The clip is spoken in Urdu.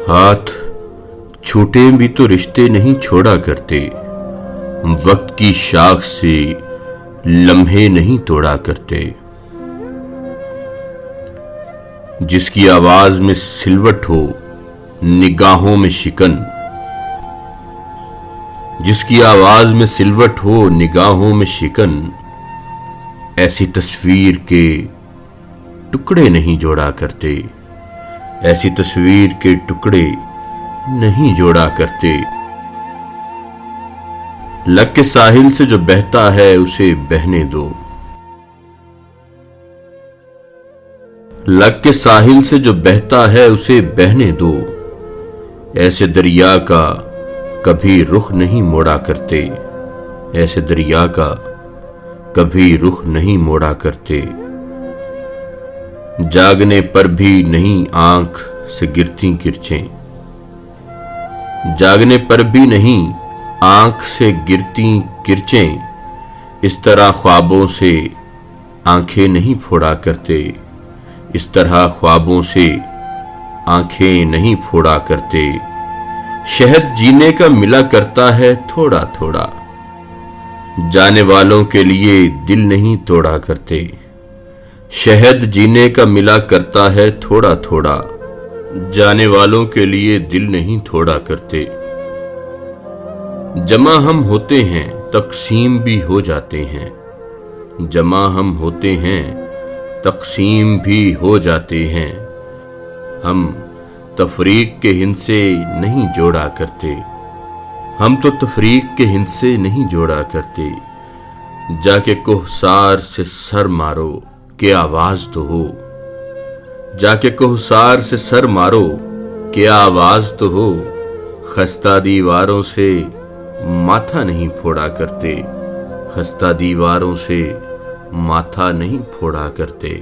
ہاتھ چھوٹے بھی تو رشتے نہیں چھوڑا کرتے، وقت کی شاخ سے لمحے نہیں توڑا کرتے۔ جس کی آواز میں سلوٹ ہو نگاہوں میں شکن، جس کی آواز میں سلوٹ ہو نگاہوں میں شکن، ایسی تصویر کے ٹکڑے نہیں جوڑا کرتے، ایسی تصویر کے ٹکڑے نہیں جوڑا کرتے۔ لگ کے ساحل سے جو بہتا ہے اسے بہنے دو، لگ کے ساحل سے جو بہتا ہے اسے بہنے دو، ایسے دریا کا کبھی رخ نہیں موڑا کرتے، ایسے دریا کا کبھی رخ نہیں موڑا کرتے۔ جاگنے پر بھی نہیں آنکھ سے گرتی کرچیں، جاگنے پر بھی نہیں آنکھ سے گرتی کرچیں، اس طرح خوابوں سے آنکھیں نہیں پھوڑا کرتے، اس طرح خوابوں سے آنکھیں نہیں پھوڑا کرتے۔ شہد جینے کا ملا کرتا ہے تھوڑا تھوڑا، جانے والوں کے لیے دل نہیں توڑا کرتے، شہد جینے کا ملا کرتا ہے تھوڑا تھوڑا، جانے والوں کے لیے دل نہیں توڑا کرتے۔ جمع ہم ہوتے ہیں تقسیم بھی ہو جاتے ہیں، جمع ہم ہوتے ہیں تقسیم بھی ہو جاتے ہیں، ہم تفریق کے ہندسے نہیں جوڑا کرتے، ہم تو تفریق کے ہندسے نہیں جوڑا کرتے۔ جا کے کوہسار سے سر مارو کہ آواز تو ہو، جا کے کوہسار سے سر مارو کہ آواز تو ہو، خستہ دیواروں سے ماتھا نہیں پھوڑا کرتے، خستہ دیواروں سے ماتھا نہیں پھوڑا کرتے۔